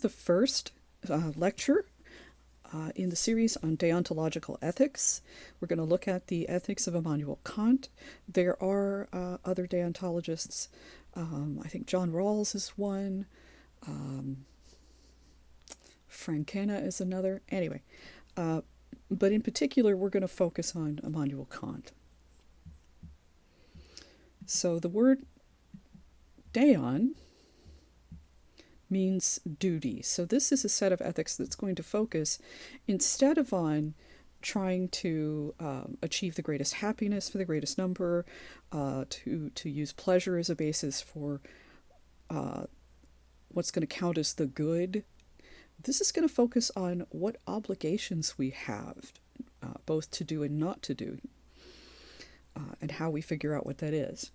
The first lecture in the series on deontological ethics. We're going to look at the ethics of Immanuel Kant. There are other deontologists. I think John Rawls is one. Frankena is another. Anyway, but in particular, we're going to focus on Immanuel Kant. So the word deon means duty. So this is a set of ethics that's going to focus, instead of on trying to achieve the greatest happiness for the greatest number, to use pleasure as a basis for what's going to count as the good. This is going to focus on what obligations we have, both to do and not to do, and how we figure out what that is.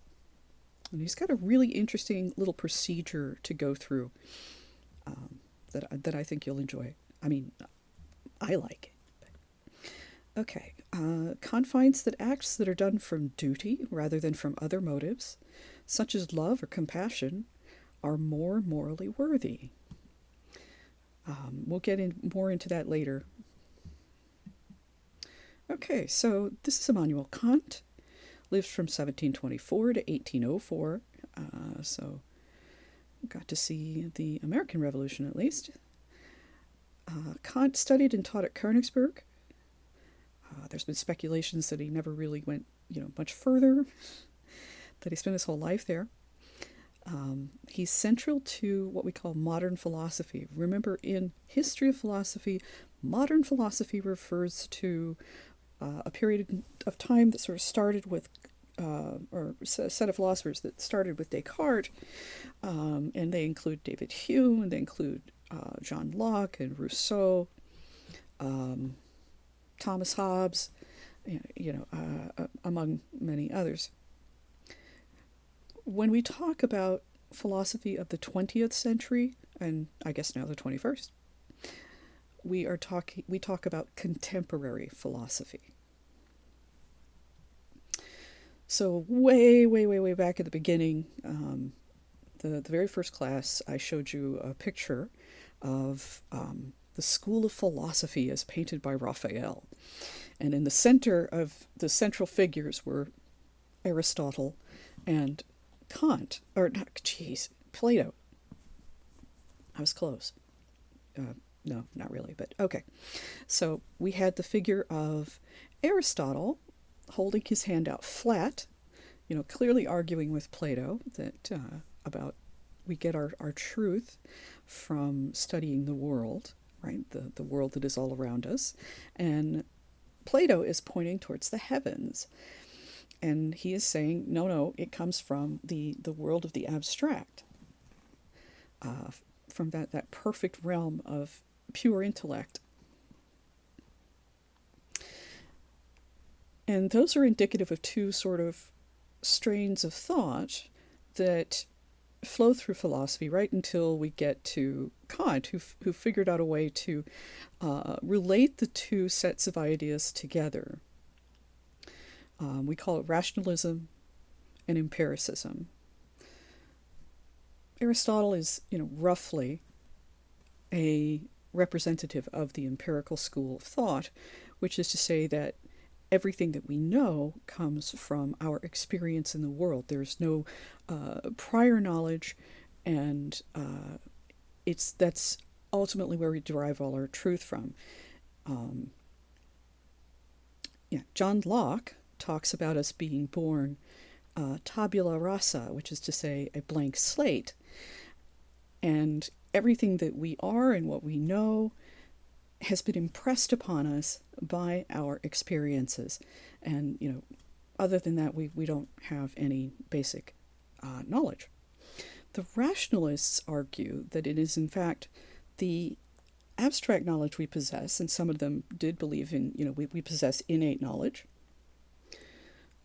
And he's got a really interesting little procedure to go through that I think you'll enjoy. I mean, I like it. Okay. Kant finds that acts that are done from duty rather than from other motives, such as love or compassion, are more morally worthy. We'll get more into that later. Okay, so this is Immanuel Kant. Lived from 1724 to 1804. So got to see the American Revolution at least. Kant studied and taught at Königsberg. There's been speculations that he never really went, much further, that he spent his whole life there. He's central to what we call modern philosophy. Remember, in history of philosophy, modern philosophy refers to a period of time that sort of started with, or a set of philosophers that started with Descartes, and they include David Hume, and they include John Locke and Rousseau, Thomas Hobbes, among many others. When we talk about philosophy of the 20th century, and I guess now the 21st, we talk about contemporary philosophy. So way, way, way, way back at the beginning, the very first class, I showed you a picture of the School of Philosophy as painted by Raphael. And in the center of the central figures were Aristotle and Kant, Plato. I was close. No, not really, but okay. So we had the figure of Aristotle holding his hand out flat, clearly arguing with Plato that about we get our truth from studying the world, right? The world that is all around us. And Plato is pointing towards the heavens. And he is saying, no, it comes from the world of the abstract, from that perfect realm of pure intellect. And those are indicative of two sort of strains of thought that flow through philosophy right until we get to Kant, who figured out a way to relate the two sets of ideas together. We call it rationalism and empiricism. Aristotle is, roughly a representative of the empirical school of thought, which is to say that everything that we know comes from our experience in the world. There's no prior knowledge, and that's ultimately where we derive all our truth from. John Locke talks about us being born tabula rasa, which is to say a blank slate, and everything that we are and what we know has been impressed upon us by our experiences. And, other than that, we don't have any basic knowledge. The rationalists argue that it is, in fact, the abstract knowledge we possess, and some of them did believe in, we possess innate knowledge,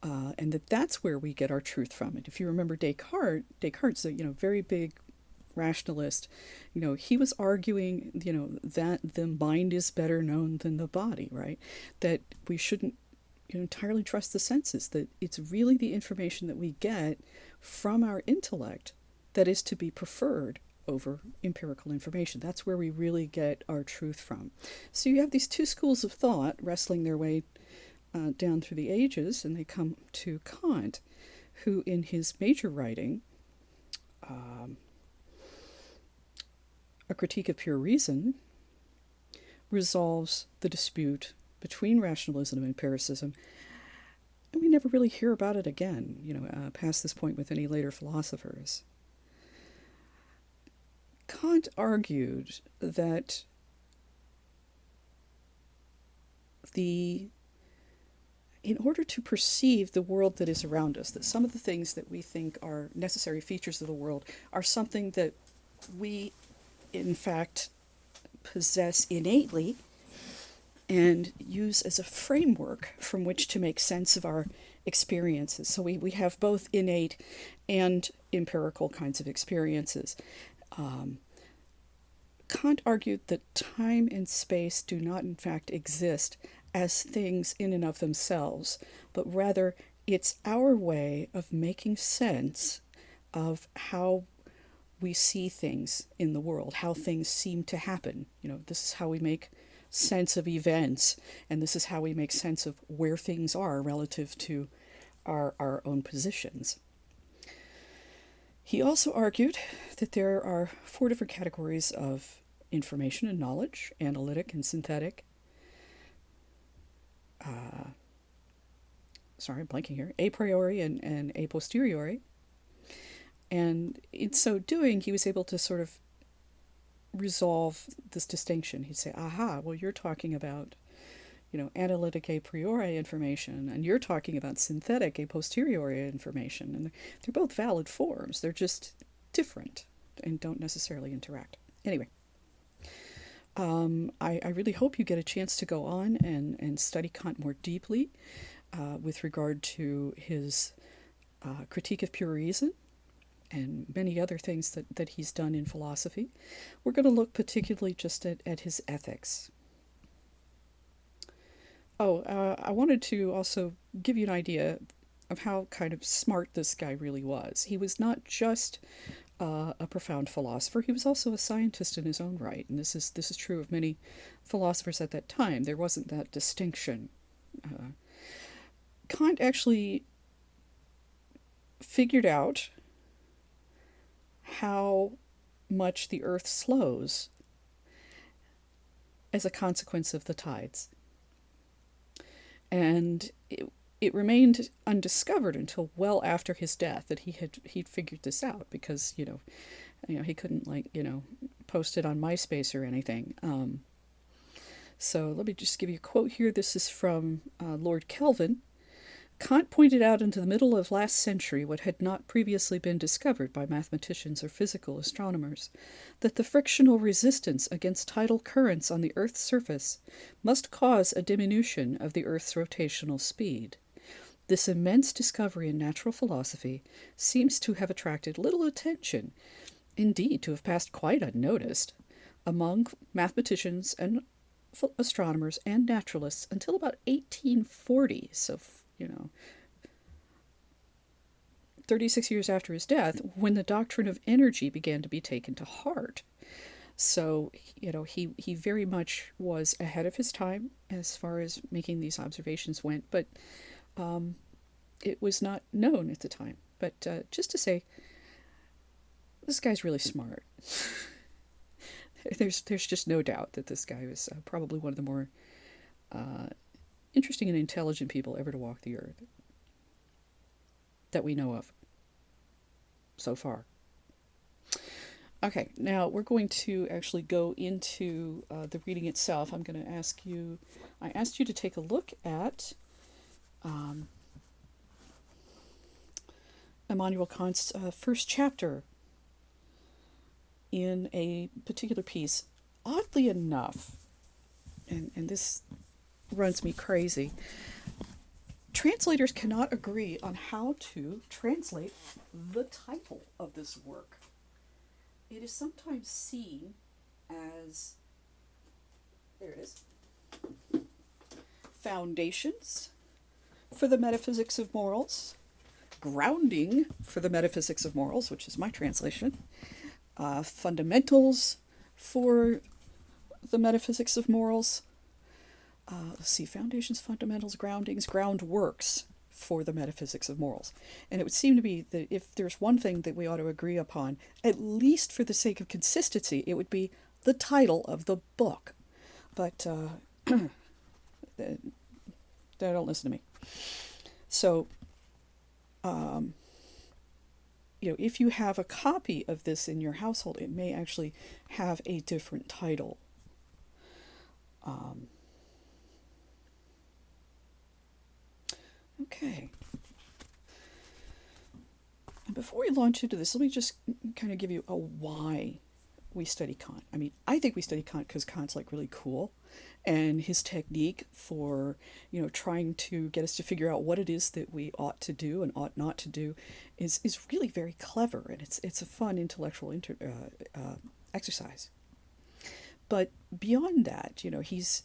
and that's where we get our truth from. And if you remember Descartes' a, very big rationalist. He was arguing, that the mind is better known than the body, right? That we shouldn't entirely trust the senses, that it's really the information that we get from our intellect that is to be preferred over empirical information. That's where we really get our truth from. So you have these two schools of thought wrestling their way down through the ages, and they come to Kant, who in his major writing, A Critique of Pure Reason, resolves the dispute between rationalism and empiricism. And we never really hear about it again, past this point with any later philosophers. Kant argued that in order to perceive the world that is around us, that some of the things that we think are necessary features of the world are something that we, in fact, possess innately and use as a framework from which to make sense of our experiences. So we have both innate and empirical kinds of experiences. Kant argued that time and space do not, in fact, exist as things in and of themselves, but rather it's our way of making sense of how we see things in the world, how things seem to happen. This is how we make sense of events, and this is how we make sense of where things are relative to our own positions. He also argued that there are 4 different categories of information and knowledge: analytic and synthetic. I'm blanking here. A priori and a posteriori. And in so doing, he was able to sort of resolve this distinction. He'd say, aha, well, you're talking about, analytic a priori information, and you're talking about synthetic a posteriori information. And they're both valid forms. They're just different and don't necessarily interact. Anyway, I really hope you get a chance to go on and study Kant more deeply with regard to his Critique of Pure Reason and many other things that he's done in philosophy. We're going to look particularly just at his ethics. I wanted to also give you an idea of how kind of smart this guy really was. He was not just a profound philosopher. He was also a scientist in his own right, and this is true of many philosophers at that time. There wasn't that distinction. Kant actually figured out how much the earth slows as a consequence of the tides. And it remained undiscovered until well after his death that he'd figured this out, because he couldn't post it on MySpace or anything. So let me just give you a quote here. This is from Lord Kelvin. Kant pointed out into the middle of last century what had not previously been discovered by mathematicians or physical astronomers, that the frictional resistance against tidal currents on the Earth's surface must cause a diminution of the Earth's rotational speed. This immense discovery in natural philosophy seems to have attracted little attention, indeed to have passed quite unnoticed, among mathematicians and astronomers and naturalists until about 1840, so 36 years after his death, when the doctrine of energy began to be taken to heart. So, he very much was ahead of his time as far as making these observations went, but it was not known at the time. But just to say, this guy's really smart. There's just no doubt that this guy was probably one of the more interesting and intelligent people ever to walk the earth that we know of so far. Okay, now we're going to actually go into the reading itself. I'm going to ask you, I asked you to take a look at Immanuel Kant's first chapter in a particular piece. Oddly enough, and this runs me crazy, translators cannot agree on how to translate the title of this work. It is sometimes seen as, there it is, Foundations for the Metaphysics of Morals, Grounding for the Metaphysics of Morals, which is my translation, fundamentals for the metaphysics of morals. Let's see, foundations, fundamentals, groundings, groundworks for the metaphysics of morals. And it would seem to be that if there's one thing that we ought to agree upon, at least for the sake of consistency, it would be the title of the book. But they don't listen to me. So, if you have a copy of this in your household, it may actually have a different title. Okay. And before we launch into this, let me just kind of give you a why we study Kant. I mean, I think we study Kant because Kant's like really cool, and his technique for trying to get us to figure out what it is that we ought to do and ought not to do is really very clever, and it's a fun intellectual exercise. But beyond that, he's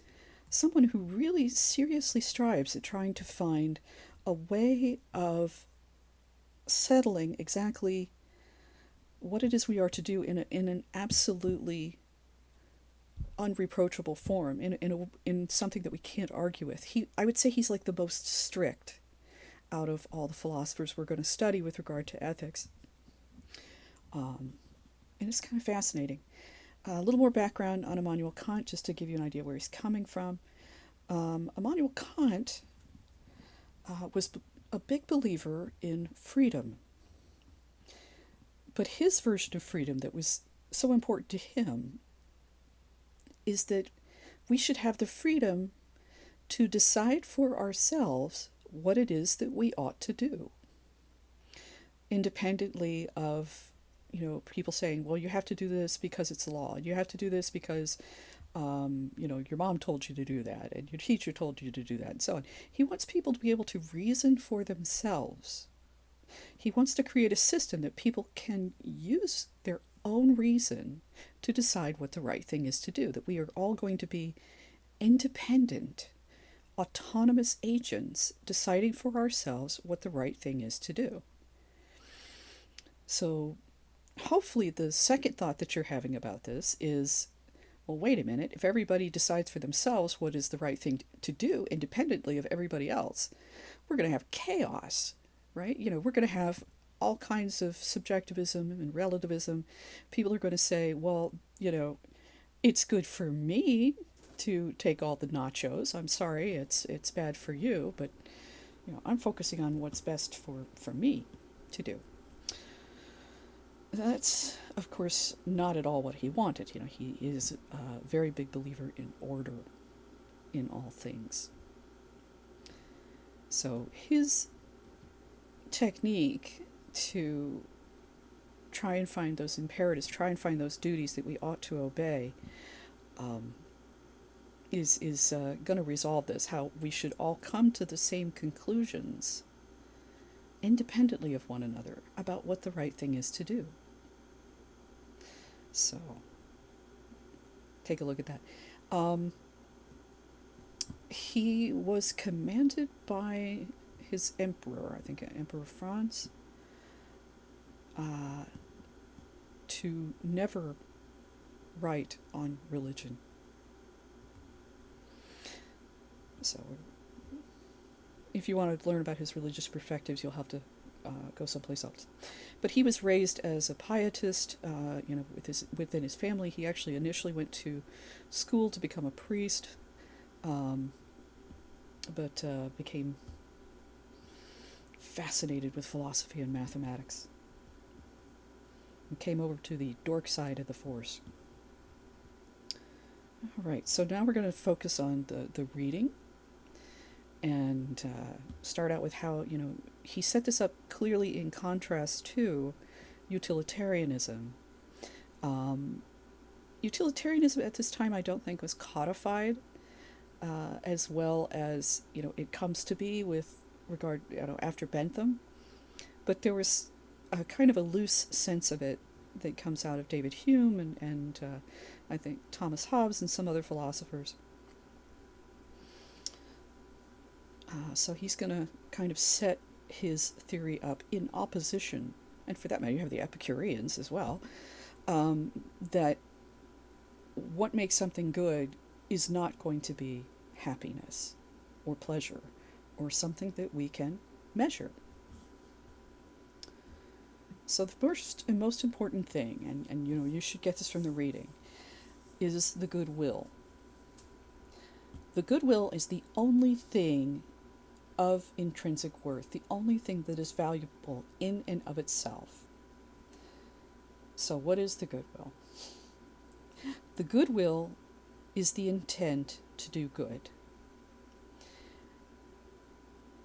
someone who really seriously strives at trying to find a way of settling exactly what it is we are to do in an absolutely unreproachable form, in something that we can't argue with. I would say he's like the most strict out of all the philosophers we're going to study with regard to ethics. And it's kind of fascinating. A little more background on Immanuel Kant, just to give you an idea where he's coming from. Immanuel Kant was a big believer in freedom. But his version of freedom that was so important to him is that we should have the freedom to decide for ourselves what it is that we ought to do, independently of people saying, well, you have to do this because it's law. You have to do this because, your mom told you to do that, and your teacher told you to do that, and so on. He wants people to be able to reason for themselves. He wants to create a system that people can use their own reason to decide what the right thing is to do, that we are all going to be independent, autonomous agents deciding for ourselves what the right thing is to do. So hopefully the second thought that you're having about this is, well, wait a minute, if everybody decides for themselves what is the right thing to do independently of everybody else, we're going to have chaos, right? We're going to have all kinds of subjectivism and relativism. People are going to say, well, it's good for me to take all the nachos. I'm sorry, it's bad for you, but I'm focusing on what's best for me to do. That's, of course, not at all what he wanted. He is a very big believer in order in all things. So his technique to try and find those imperatives, try and find those duties that we ought to obey, is going to resolve this, how we should all come to the same conclusions independently of one another about what the right thing is to do. So, take a look at that. He was commanded by his emperor, I think Emperor Franz, to never write on religion. So, if you want to learn about his religious perspectives, you'll have to go someplace else. But he was raised as a pietist, within his family. He actually initially went to school to become a priest, but became fascinated with philosophy and mathematics, and came over to the dork side of the force. All right, so now we're going to focus on the reading, and start out with how, he set this up clearly in contrast to utilitarianism. Utilitarianism at this time, I don't think, was codified as well as, it comes to be with regard, after Bentham. But there was a kind of a loose sense of it that comes out of David Hume and I think Thomas Hobbes and some other philosophers. So he's going to kind of set his theory up in opposition, and for that matter, you have the Epicureans as well, that what makes something good is not going to be happiness or pleasure or something that we can measure. So the first and most important thing, and you know, you should get this from the reading, is the goodwill. The goodwill is the only thing of intrinsic worth, the only thing that is valuable in and of itself. So what is the goodwill? The goodwill is the intent to do good.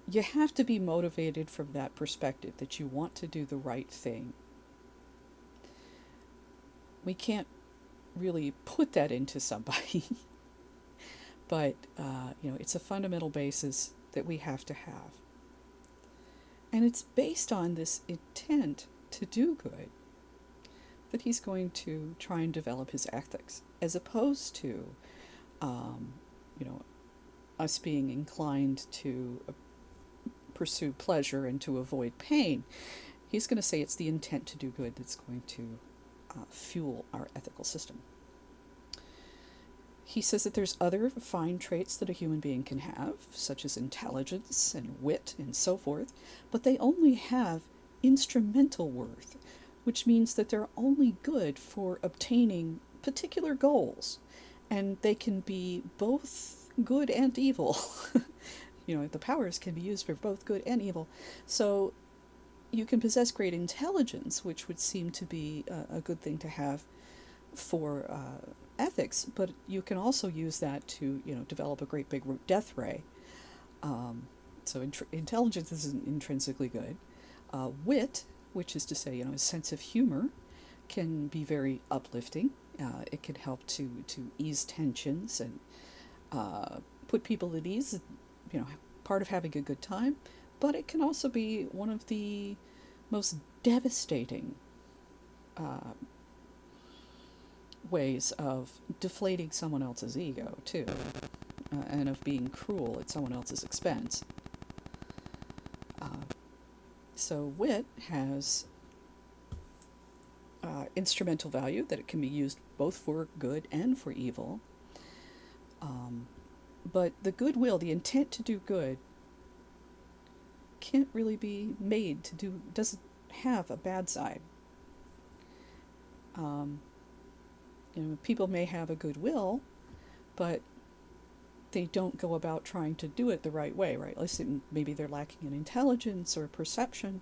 You have to be motivated from that perspective, that you want to do the right thing. We can't really put that into somebody, but you know, it's a fundamental basis that we have to have. And it's based on this intent to do good that he's going to try and develop his ethics, as opposed to, you know, us being inclined to pursue pleasure and to avoid pain. He's going to say it's the intent to do good that's going to fuel our ethical system. He says that there's other fine traits that a human being can have, such as intelligence and wit and so forth, but they only have instrumental worth, which means that they're only good for obtaining particular goals, and they can be both good and evil. You know, the powers can be used for both good and evil. So you can possess great intelligence, which would seem to be a good thing to have for ethics, but you can also use that to, you know, develop a great big death ray. So intelligence is intrinsically good. Wit, which is to say, you know, a sense of humor, can be very uplifting. It can help to ease tensions and put people at ease, you know, part of having a good time, but it can also be one of the most devastating ways of deflating someone else's ego, too, and of being cruel at someone else's expense. So wit has instrumental value, that it can be used both for good and for evil. But the goodwill, the intent to do good, can't really be made to do, doesn't have a bad side. You know, people may have a goodwill, but they don't go about trying to do it the right way, right? Listen, maybe they're lacking in intelligence or perception,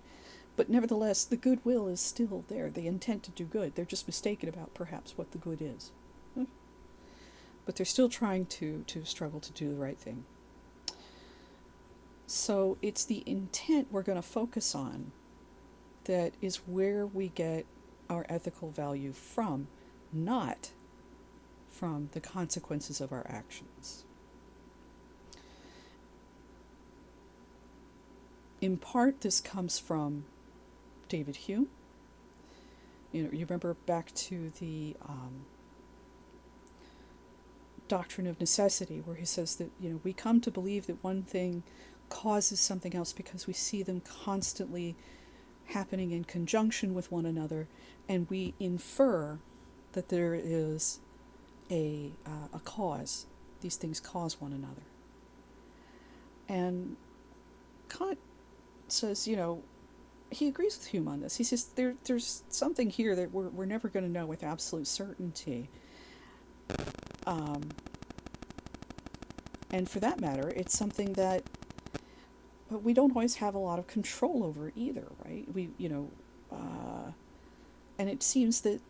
but nevertheless, the goodwill is still there, the intent to do good. They're just mistaken about perhaps what the good is. But they're still trying to struggle to do the right thing. So it's the intent we're going to focus on that is where we get our ethical value from, not from the consequences of our actions. In part, this comes from David Hume. You know, you remember back to the doctrine of necessity, where he says that, you know, we come to believe that one thing causes something else because we see them constantly happening in conjunction with one another, and we infer that there is a cause. These things cause one another. And Kant says, you know, he agrees with Hume on this. He says there's something here that we're never going to know with absolute certainty. And for that matter, it's something that we don't always have a lot of control over either, right? We, you know, and it seems that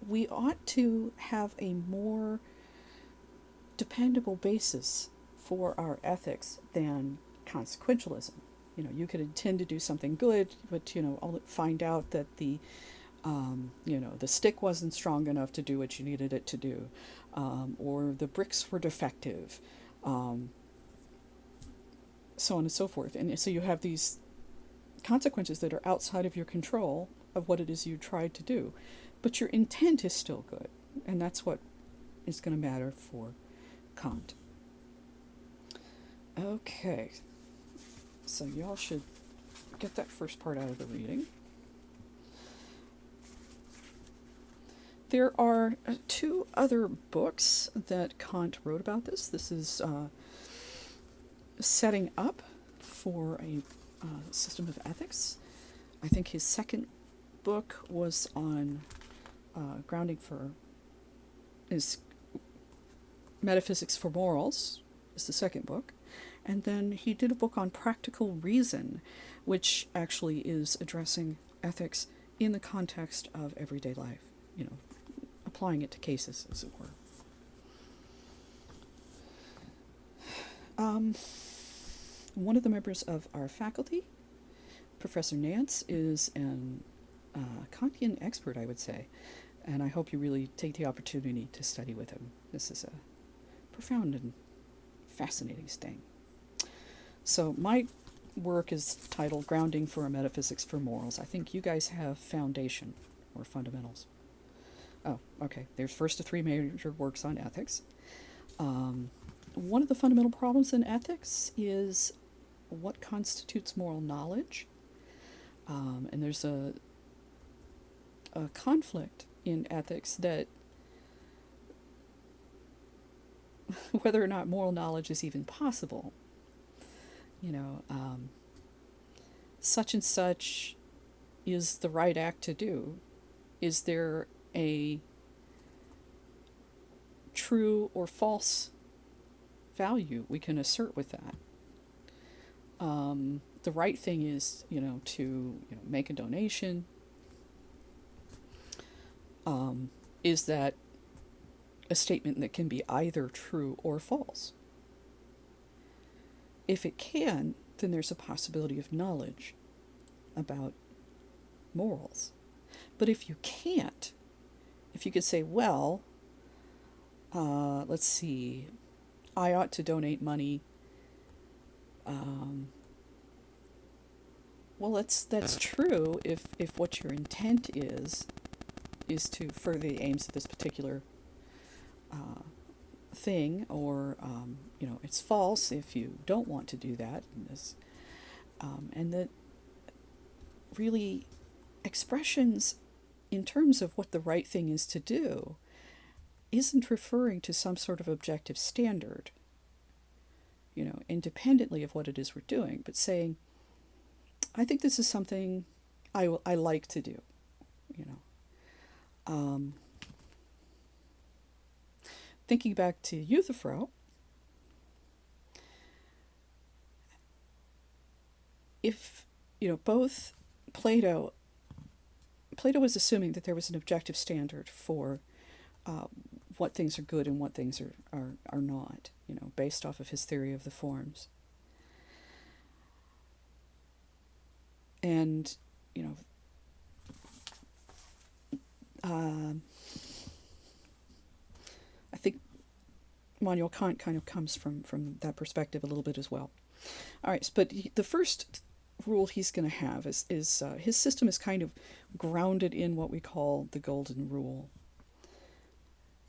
we ought to have a more dependable basis for our ethics than consequentialism. You know, you could intend to do something good, but, you know, I'll find out that the you know, the stick wasn't strong enough to do what you needed it to do, or the bricks were defective, so on and so forth. And so you have these consequences that are outside of your control of what it is you tried to do, but your intent is still good, and that's what is going to matter for Kant. Okay, so y'all should get that first part out of the reading. There are two other books that Kant wrote about this. This is Setting Up for a System of Ethics. I think his second book was on grounding for is Metaphysics for Morals, is the second book. And then he did a book on practical reason, which actually is addressing ethics in the context of everyday life, you know, applying it to cases, as it were. One of the members of our faculty, Professor Nance, is an Kantian expert, I would say, and I hope you really take the opportunity to study with him. This is a profound and fascinating thing. So my work is titled Grounding for a Metaphysics for Morals. I think you guys have Foundation or Fundamentals. Oh, okay. There's first of three major works on ethics. One of the fundamental problems in ethics is what constitutes moral knowledge. And there's a conflict in ethics that whether or not moral knowledge is even possible. You know, such and such is the right act to do. Is there a true or false value we can assert with that? The right thing is, to make a donation. Is that a statement that can be either true or false? If it can, then there's a possibility of knowledge about morals. But if you can't, if you could say, well, let's see, I ought to donate money. Well, that's true if what your intent is to further the aims of this particular thing, or it's false if you don't want to do that. And that really expressions in terms of what the right thing is to do isn't referring to some sort of objective standard, independently of what it is we're doing, but saying, I think this is something I like to do, Thinking back to Euthyphro, if, both Plato was assuming that there was an objective standard for what things are good and what things are not, based off of his theory of the forms. And, I think Immanuel Kant kind of comes from that perspective a little bit as well. All right, but the first rule he's going to have is his system is kind of grounded in what we call the golden rule.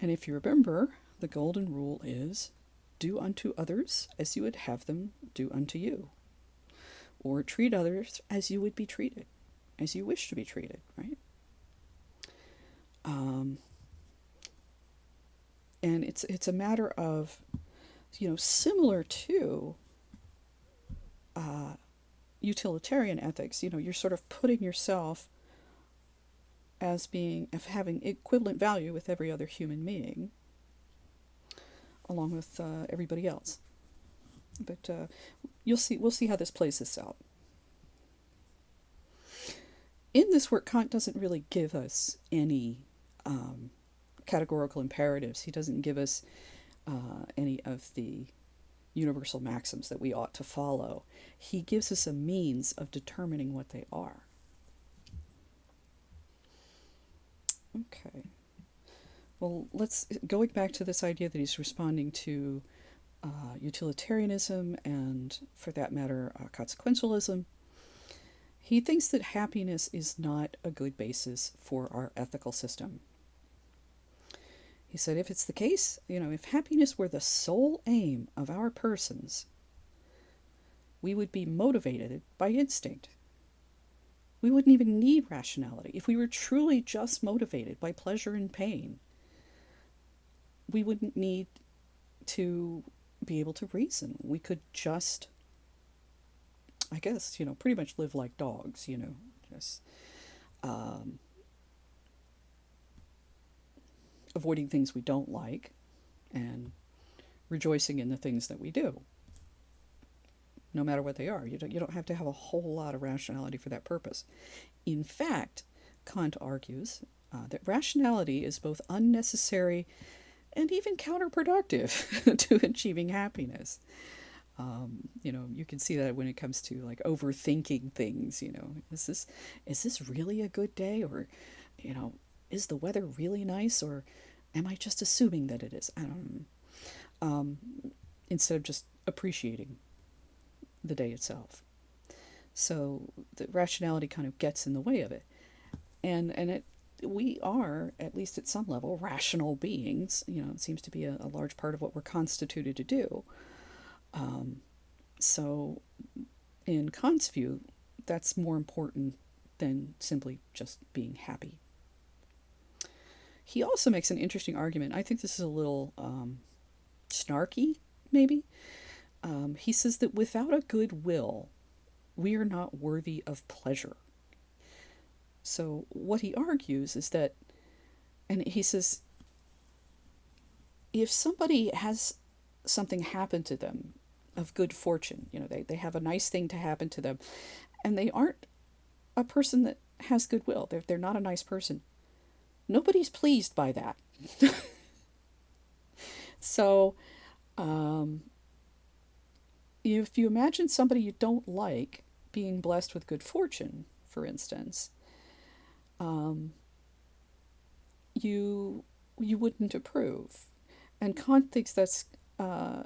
And if you remember, the golden rule is do unto others as you would have them do unto you. Or treat others as you would be treated, as you wish to be treated, right? And it's a matter of, similar to utilitarian ethics. You're sort of putting yourself as having equivalent value with every other human being, along with everybody else. But we'll see how this plays this out. In this work, Kant doesn't really give us any categorical imperatives. He doesn't give us any of the universal maxims that we ought to follow. He gives us a means of determining what they are. Okay. Well, going back to this idea that he's responding to utilitarianism and, for that matter, consequentialism. He thinks that happiness is not a good basis for our ethical system. He said, if it's the case, if happiness were the sole aim of our persons, we would be motivated by instinct. We wouldn't even need rationality. If we were truly just motivated by pleasure and pain, we wouldn't need to be able to reason. We could just, I guess, pretty much live like dogs, just um, avoiding things we don't like and rejoicing in the things that we do, no matter what they are. You don't have to have a whole lot of rationality for that purpose. In fact, Kant argues that rationality is both unnecessary and even counterproductive to achieving happiness. You can see that when it comes to like overthinking things. Is this really a good day, or you know, is the weather really nice, or am I just assuming that it is? I don't know. Instead of just appreciating the day itself. So the rationality kind of gets in the way of it, and we are, at least at some level, rational beings. It seems to be a large part of what we're constituted to do. So, in Kant's view, that's more important than simply just being happy. He also makes an interesting argument. I think this is a little snarky, maybe. He says that without a good will, we are not worthy of pleasure. So, what he argues is that, and he says, if somebody has something happen to them of good fortune, they have a nice thing to happen to them, and they aren't a person that has goodwill, they're not a nice person, nobody's pleased by that. So, um, if you imagine somebody you don't like being blessed with good fortune, for instance, um, you wouldn't approve. And Kant thinks that's uh,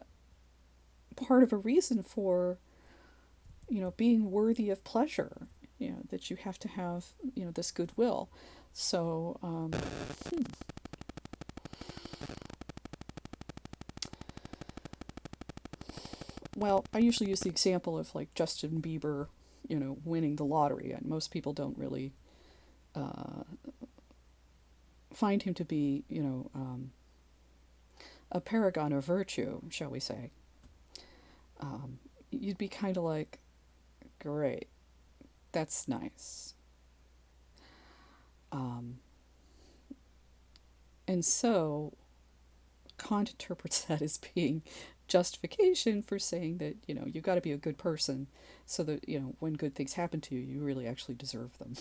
part of a reason for being worthy of pleasure. That you have to have this goodwill. So well, I usually use the example of like Justin Bieber, winning the lottery, and most people don't really uh, find him to be a paragon of virtue, shall we say. You'd be kind of like, great, that's nice. Um, and so Kant interprets that as being justification for saying that, you've got to be a good person so that, when good things happen to you, you really actually deserve them.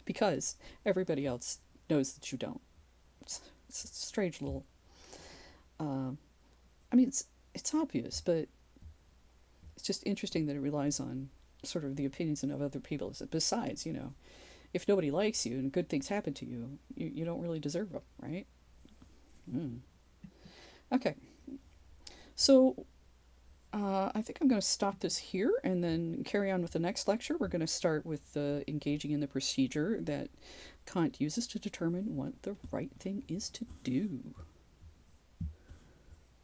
Because everybody else knows that you don't. It's a strange little. Um, I mean, it's obvious, but it's just interesting that it relies on sort of the opinions of other people. Besides, if nobody likes you and good things happen to you, you don't really deserve them, right? Mm. Okay, so I think I'm going to stop this here and then carry on with the next lecture. We're going to start with engaging in the procedure that Kant uses to determine what the right thing is to do.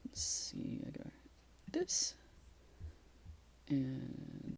Let's see, I got this. And